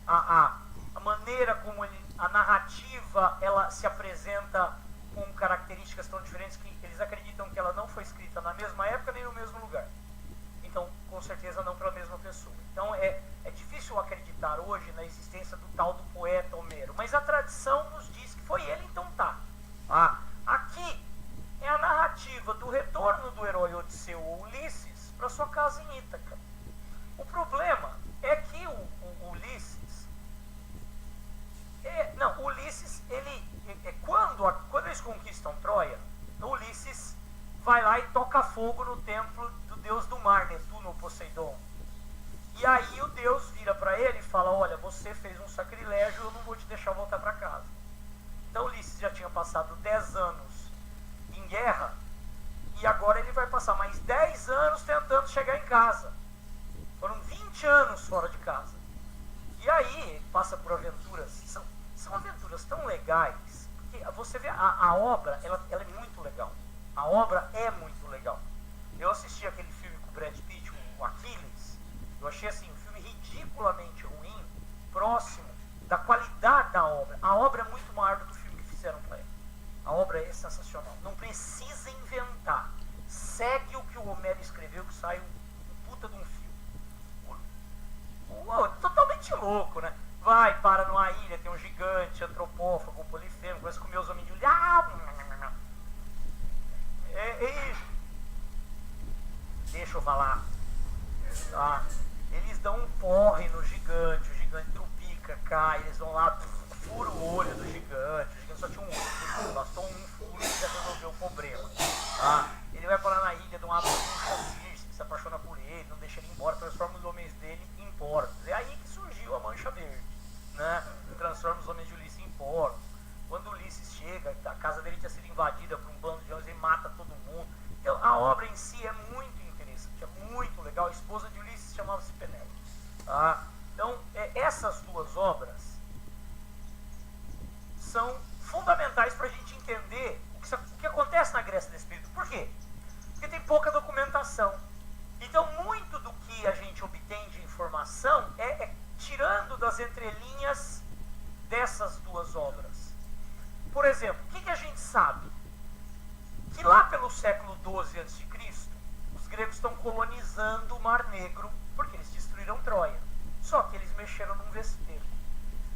a maneira como a narrativa ela se apresenta com características tão diferentes que eles acreditam que ela não foi escrita na mesma época nem no mesmo lugar. Então, com certeza não pela mesma pessoa. Então, é difícil acreditar hoje na existência do tal do poeta Homero. Mas a tradição nos diz que foi ele, então tá. Aqui é a narrativa do retorno do herói Odisseu ou Ulisses para sua casa em Ítaca. O problema é que o Ulisses... Ulisses, quando eles conquistam Troia, Ulisses vai lá e toca fogo no templo do deus do mar, Netuno ou Poseidon. E aí o deus vira para ele e fala, olha, você fez um sacrilégio, eu não vou te deixar voltar para casa. Então Ulisses já tinha passado 10 anos em guerra, e agora ele vai passar mais 10 anos tentando chegar em casa. Foram 20 anos fora de casa. E aí ele passa por aventuras, são aventuras tão legais, porque você vê, a obra, ela é muito legal. A obra é muito legal. Eu assisti aquele filme com o Brad Pitt, o Aquiles. Eu achei assim, um filme ridiculamente ruim, próximo da qualidade da obra. A obra é muito maior do que o filme que fizeram para ele. A obra é sensacional. Não precisa inventar. Segue o que o Homero escreveu, que sai um puta de um filme. Totalmente louco, né? Vai, para numa ilha, tem um gigante, antropófago, polifemo, começa a comer os homens de olho. Deixa eu falar. Eles dão um porre no gigante, o gigante trupica, cai, eles vão lá, fura o olho do gigante, o gigante só tinha um olho, bastou um furo e já resolveu o problema. Ele vai parar na ilha de uma bruxa Circe, que se apaixona por ele, não deixa ele embora, transforma os homens dele em porcos. É aí que surgiu a Mancha Verde, né? Transforma os homens de Ulisses em porcos. Quando Ulisses chega, a casa dele tinha sido invadida por um bando de homens, ele mata todo mundo. Então, a obra em si é muito interessante, é muito legal. A esposa de Ulisses chamava-se Penélope. Então, essas duas obras são fundamentais para a gente entender o que acontece na Grécia desse período. Por quê? Porque tem pouca documentação. Então, muito do que a gente obtém de informação é tirando das entrelinhas dessas duas obras. Por exemplo, o que a gente sabe? Que lá pelo século XII a.C., os gregos estão colonizando o Mar Negro, porque eles destruíram Troia. Só que eles mexeram num vespeiro.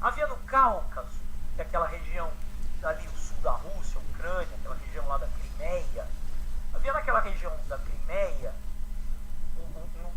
Havia no Cáucaso, que é aquela região ali, o sul da Rússia, Ucrânia, aquela região lá da Crimeia. Havia naquela região da Crimeia,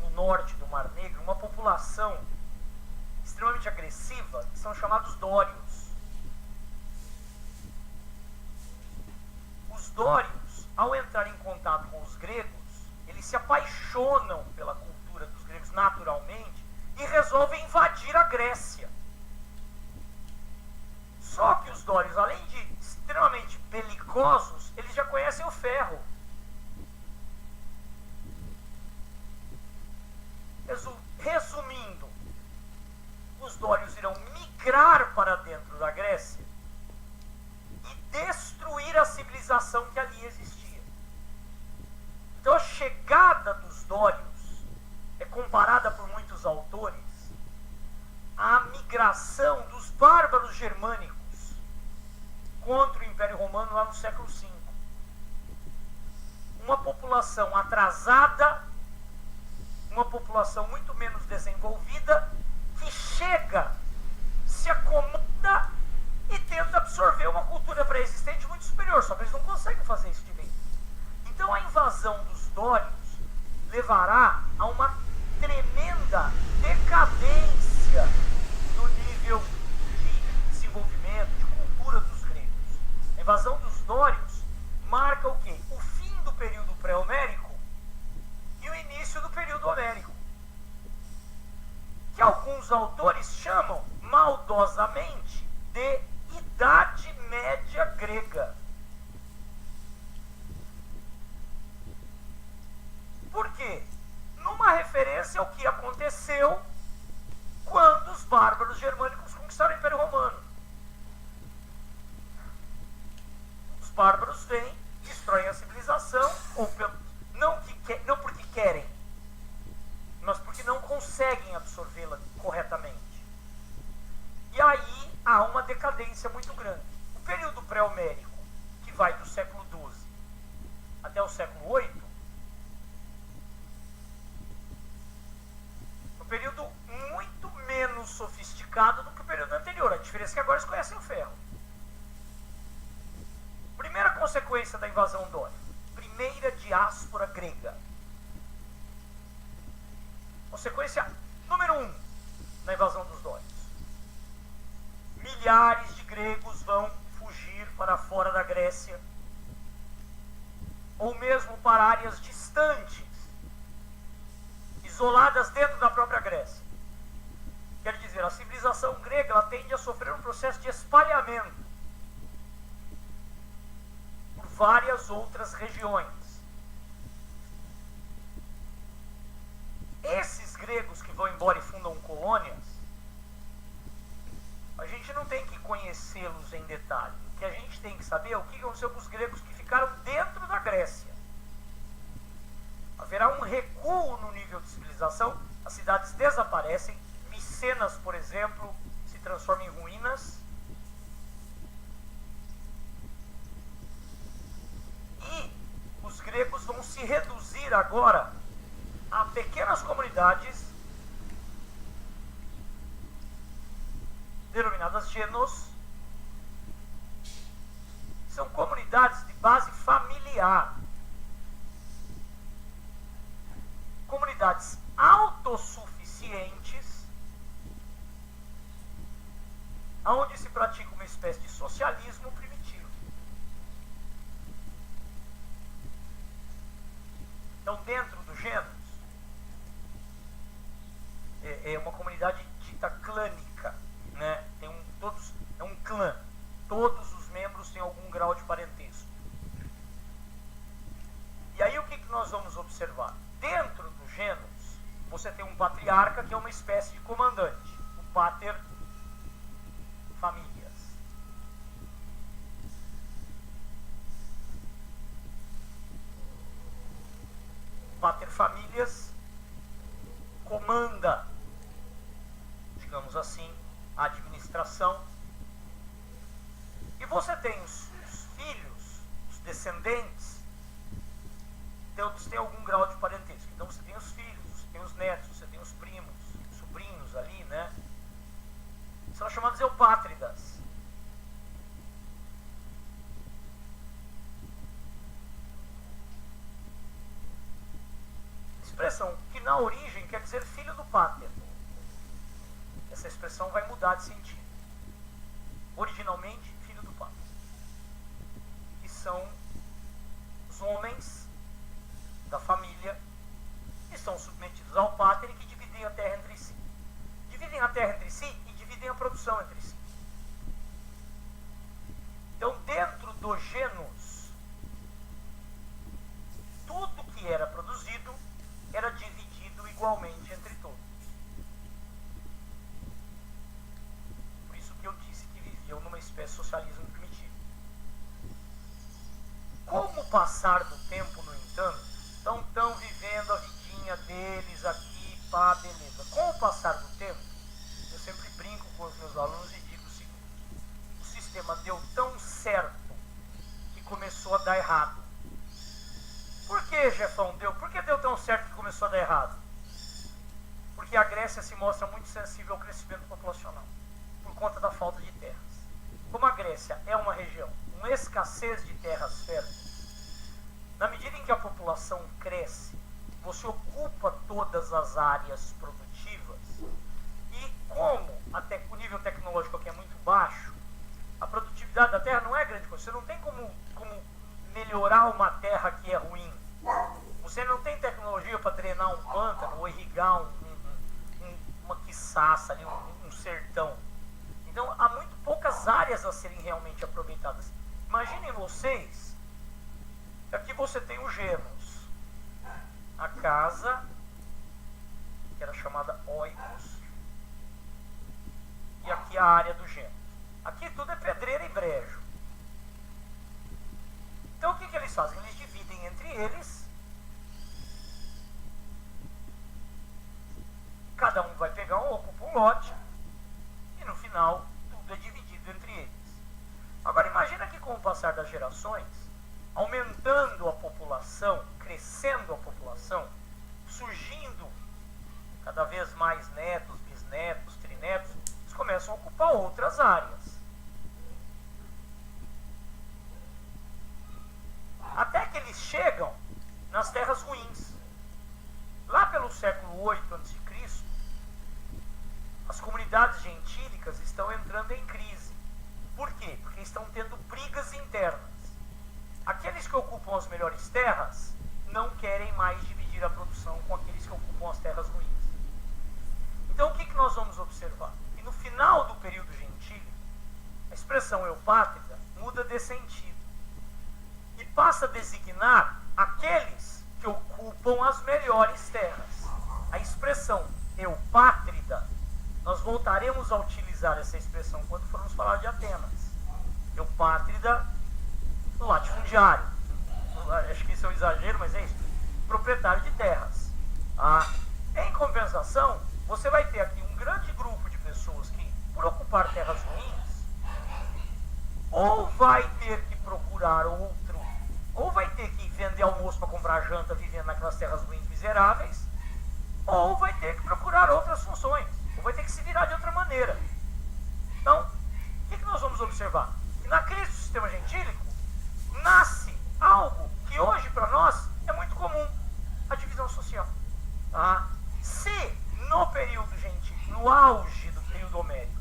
no norte do Mar Negro, uma população extremamente agressiva, que são chamados dórios. Os dórios, ao entrar em contato com os gregos, eles se apaixonam pela cultura dos gregos naturalmente e resolvem invadir a Grécia. Só que os dórios, além de extremamente belicosos, eles já conhecem o ferro. Resumindo, os dórios irão migrar para dentro da Grécia e destruir a civilização que ali existia. Então a chegada dos dórios é comparada por muitos autores à migração dos bárbaros germânicos contra o Império Romano lá no século V. Uma população atrasada, uma população muito menos desenvolvida, que chega, se acomoda e tenta absorver uma cultura pré-existente muito superior, só que eles não conseguem fazer isso direito. Então a invasão dos dórios levará a uma tremenda decadência do nível de desenvolvimento, de cultura dos gregos. A invasão dos dórios marca o quê? O fim do período pré-homérico e o início do período homérico, que alguns autores chamam maldosamente de Idade Média Grega. Por quê? Numa referência ao que aconteceu quando os bárbaros germânicos conquistaram o Império Romano. Os bárbaros vêm, destroem a civilização, não porque querem, mas porque não conseguem absorvê-la corretamente. século VIII, um período muito menos sofisticado do que o período anterior. A diferença é que agora eles conhecem o ferro. Primeira consequência da invasão dória. Primeira diáspora grega. Consequência número 1 da invasão dos dórios. Milhares de gregos vão fugir para fora da Grécia, ou mesmo para áreas distantes, isoladas dentro da própria Grécia. Quer dizer, a civilização grega ela tende a sofrer um processo de espalhamento por várias outras regiões. Esses gregos que vão embora e fundam colônias, a gente não tem que conhecê-los em detalhe. O que a gente tem que saber é o que aconteceu com os gregos que ficaram dentro da Grécia. Haverá um recuo no nível de civilização, as cidades desaparecem, Micenas, por exemplo, se transforma em ruínas. E os gregos vão se reduzir agora a pequenas comunidades denominadas genos. São comunidades de base familiar. Comunidades autossuficientes, onde se pratica uma espécie de socialismo primitivo. Então, dentro do Genos, é uma comunidade dita clânica, né? É um clã. Todos os membros têm algum grau de parentesco. E aí o que nós vamos observar? Dentro do Genos, você tem um patriarca que é uma espécie de comandante, o pater familias. O pater familias comanda, digamos assim, a administração. E você tem os filhos, os descendentes, todos têm algum grau de parentesco. Então você tem os filhos, você tem os netos, você tem os primos, sobrinhos ali, né? São chamados eupátridas. Expressão que na origem quer dizer filho do pater. Essa expressão vai mudar de sentido. Originalmente, filho do pater. Que são os homens da família que são submetidos ao pater e que dividem a terra entre si. Dividem a terra entre si e dividem a produção entre si. Então, dentro do Genos, tudo que era produzido era dividido igualmente entre todos. Por isso que eu disse que viviam numa espécie de socialismo primitivo. Com o passar do tempo, no entanto, estão vivendo a vidinha deles aqui, pá, beleza. Com o passar do tempo, eu sempre brinco com os meus alunos e digo o seguinte: o sistema deu tão certo que começou a dar errado. Por que, Jefão, deu? Por que deu tão certo que começou a dar errado? Porque a Grécia se mostra muito sensível ao crescimento populacional, por conta da falta de terras. Como a Grécia é uma região com escassez de terras férteis, na medida em que a população cresce, você ocupa todas as áreas produtivas e como o nível tecnológico aqui é muito baixo, a produtividade da terra não é grande coisa. Você não tem como melhorar uma terra que é ruim. Você não tem tecnologia para drenar um pântano ou irrigar uma quiçaça, ali, um sertão. Então há muito poucas áreas a serem realmente aproveitadas. Imaginem vocês, aqui você tem o Genos, a casa, que era chamada Oikos, e aqui a área do Genos. Aqui tudo é pedreira e brejo. Então o que eles fazem? Eles dividem entre eles, cada um vai pegar ocupa um lote, e no final tudo é dividido entre eles. Agora imagina que com o passar das gerações, aumentando a população, chegam nas terras ruins. Lá pelo século 8 a.C., as comunidades gentílicas estão entrando em crise. Por quê? Porque estão tendo brigas internas. Aqueles que ocupam as melhores terras não querem mais dividir a produção com aqueles que ocupam as terras ruins. Então o que nós vamos observar? Que no final do período gentílico, a expressão eupátrida muda de sentido e passa a designar aqueles que ocupam as melhores terras. A expressão eupátrida, nós voltaremos a utilizar essa expressão quando formos falar de Atenas. Eupátrida, latifundiário. Acho que isso é um exagero, mas é isso. Proprietário de terras. Em compensação, você vai ter aqui um grande grupo de pessoas que, por ocupar terras ruins, ou vai ter que procurar outro, ou vai ter que vender almoço para comprar janta vivendo naquelas terras ruins miseráveis, ou vai ter que procurar outras funções, ou vai ter que se virar de outra maneira. Então, o que nós vamos observar? Que na crise do sistema gentílico, nasce algo que hoje para nós é muito comum, a divisão social. Se no período gentílico, no auge do período homérico,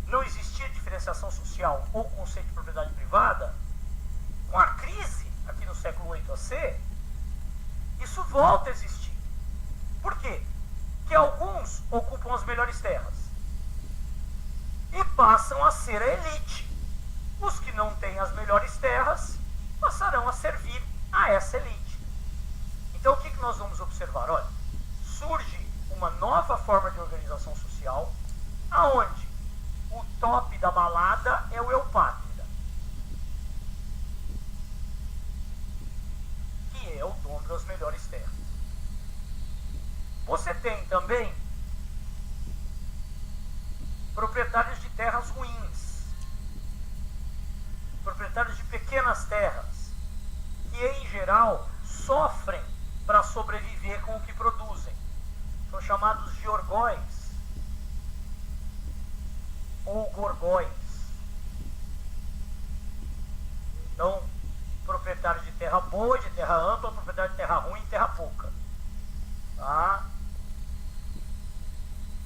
não existia diferenciação social ou conceito de propriedade privada, com a crise aqui no século 8 AC, isso volta a existir. Por quê? Que alguns ocupam as melhores terras e passam a ser a elite. Os que não têm as melhores terras passarão a servir a essa elite. Então o que nós vamos observar? Olha, surge uma nova forma de organização social, aonde o top da balada é o eupátrida, que é o dono das melhores terras. Você tem também proprietários de terras ruins, proprietários de pequenas terras, que em geral sofrem para sobreviver com o que produzem. São chamados de orgóis ou gorgóis. Então, proprietário de terra boa, de terra ampla, proprietário de terra ruim, terra pouca.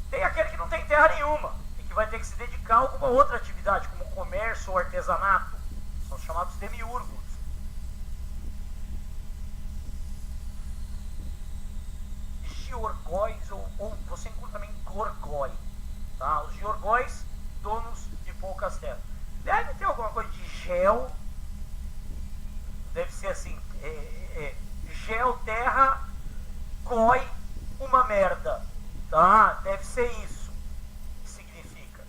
Tem aquele que não tem terra nenhuma e que vai ter que se dedicar a alguma outra atividade, como comércio ou artesanato. São chamados demiurgos. Giorgóis, ou você encontra também gorgói. Os giorgóis, donos de poucas terras. Deve ter alguma coisa de gel. Deve ser assim, gel, terra, gói, uma merda. Deve ser isso que significa.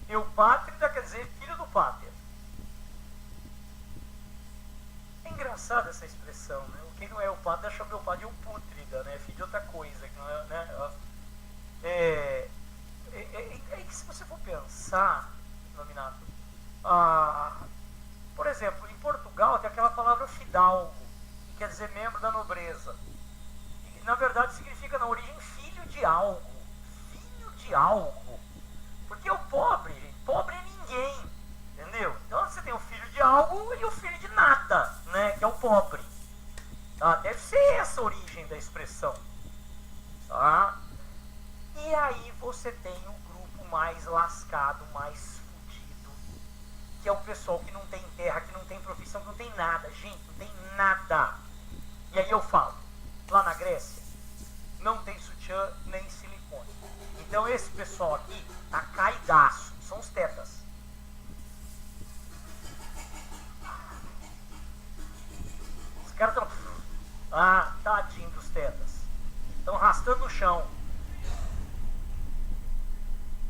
Eupátrida quer dizer filho do pátria. É engraçada essa expressão, né? Quem não é eupátrida chama eupátrida de eupútrida, né? Filho de outra coisa, que não é, né? Que se você for pensar, Nominato, por exemplo, em Portugal tem aquela palavra fidalgo, que quer dizer membro da nobreza. E, na verdade significa na origem filho de algo. Filho de algo. Porque o pobre, gente, pobre é ninguém. Entendeu? Então você tem o filho de algo e o filho de nada, né? Que é o pobre. Deve ser essa a origem da expressão. E aí você tem o grupo mais lascado, mais fudido, que é o pessoal que não tem terra, que não tem profissão, que não tem nada. Gente, não tem nada. E aí eu falo, lá na Grécia, não tem sutiã nem silicone. Então esse pessoal aqui tá caidaço, são os tetas. Os caras estão... tadinho dos tetas. Estão arrastando o chão.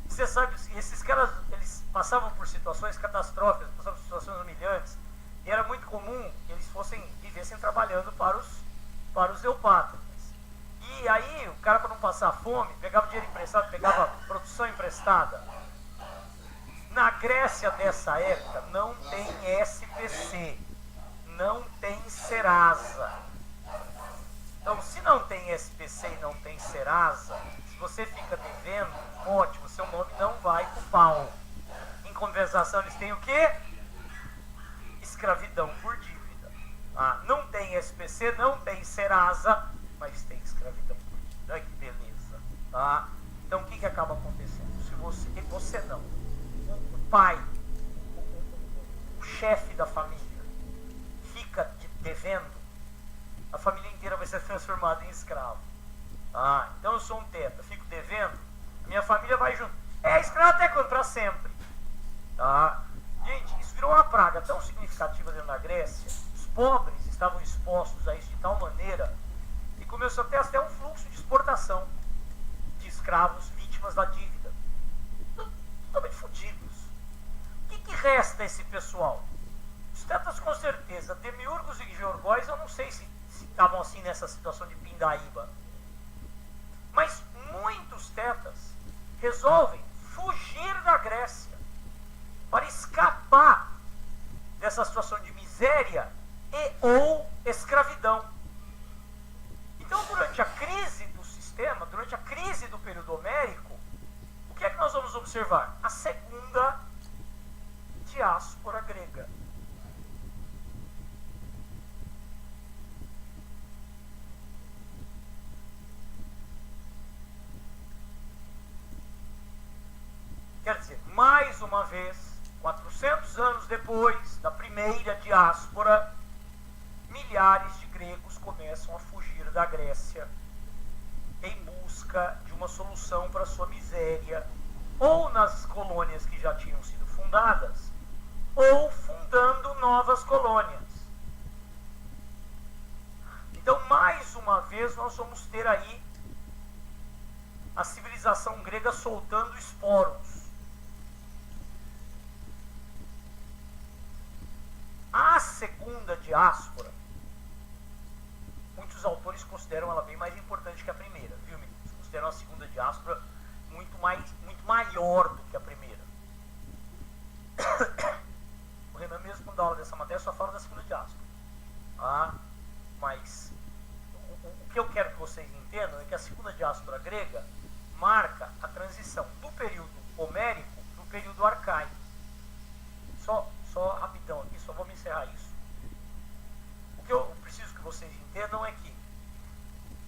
Você sabe, esses caras, eles passavam por situações catastróficas, passavam por situações humilhantes, e era muito comum que eles vivessem trabalhando para os eupátridas. E aí, o cara, para não passar fome, pegava dinheiro emprestado, pegava produção emprestada. Na Grécia dessa época, não tem SPC, não tem Serasa. Então, se não tem SPC e não tem Serasa, se você fica devendo, ótimo, seu nome não vai pro pau. Em compensação, eles têm o quê? escravidão por dívida. Não tem SPC, não tem Serasa, mas tem escravidão por dívida. Olha que beleza. Então o que acaba acontecendo? Se você não, o pai, o chefe da família, fica devendo, a família inteira vai ser transformada em escravo. Então eu sou um teta, fico devendo, a minha família vai junto. Escravo até quando? Para sempre. Gente, isso virou uma praga tão significativa dentro da Grécia. Os pobres estavam expostos a isso de tal maneira que começou a ter até um fluxo de exportação de escravos vítimas da dívida. Totalmente fodidos. O que resta a esse pessoal? Os tetas, com certeza, Demiurgos e Georgóis, eu não sei se estavam assim nessa situação de pindaíba. Mas muitos tetas resolvem fugir da Grécia para escapar dessa situação de miséria e ou escravidão. Então, durante a crise do sistema, durante a crise do período homérico, o que é que nós vamos observar? A segunda diáspora grega. Quer dizer, mais uma vez, 400 anos depois da primeira diáspora, milhares de gregos começam a fugir da Grécia em busca de uma solução para sua miséria, ou nas colônias que já tinham sido fundadas, ou fundando novas colônias. Então, mais uma vez, nós vamos ter aí a civilização grega soltando esporos. A segunda diáspora, muitos autores consideram ela bem mais importante que a primeira, viu, meninos? Consideram a segunda diáspora muito maior do que a primeira. O Renan mesmo, quando dá aula dessa matéria, só fala da segunda diáspora. Mas o que eu quero que vocês entendam é que a segunda diáspora grega marca a transição do período homérico para o período arcaico. Só rapidão aqui, só vou me encerrar isso. O que eu preciso que vocês entendam é que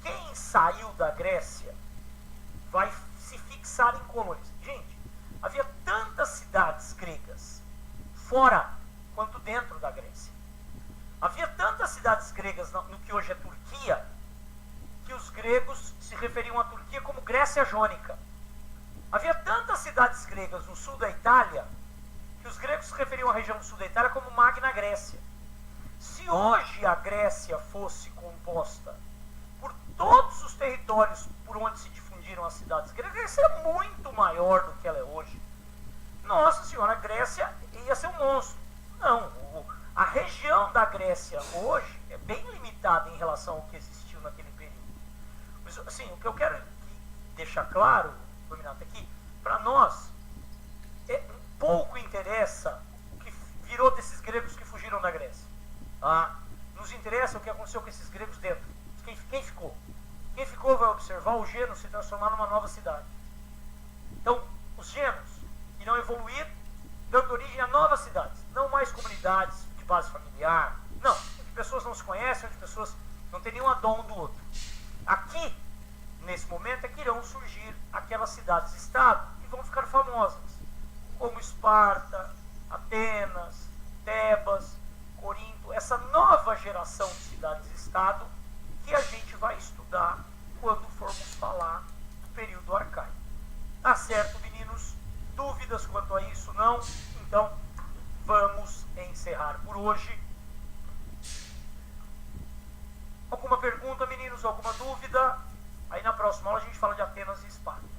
quem saiu da Grécia vai se fixar em colônias. Gente, havia tantas cidades gregas, fora quanto dentro da Grécia. Havia tantas cidades gregas no que hoje é Turquia, que os gregos se referiam à Turquia como Grécia Jônica. Havia tantas cidades gregas no sul da Itália, que os gregos se referiam à região do sul da Itália como Magna Grécia. Se hoje a Grécia fosse composta por todos os territórios por onde se difundiram as cidades gregas, ia ser muito maior do que ela é hoje. Nossa Senhora, a Grécia ia ser um monstro. Não, a região da Grécia hoje é bem limitada em relação ao que existiu naquele período. Mas, assim, o que eu quero deixar claro, Dominato, é que para nós pouco interessa o que virou desses gregos que fugiram da Grécia. Nos interessa o que aconteceu com esses gregos dentro. Quem ficou? Quem ficou vai observar o Geno se transformar numa nova cidade. Então, os Genos irão evoluir, dando origem a novas cidades. Não mais comunidades de base familiar. Não, onde pessoas não se conhecem, onde pessoas não têm nenhum adom um do outro. Aqui, nesse momento, é que irão surgir aquelas cidades-estado que vão ficar famosas, como Esparta, Atenas, Tebas, Corinto, essa nova geração de cidades-estado que a gente vai estudar quando formos falar do período arcaico. Tá certo, meninos? Dúvidas quanto a isso? Não? Então, vamos encerrar por hoje. Alguma pergunta, meninos? Alguma dúvida? Aí na próxima aula a gente fala de Atenas e Esparta.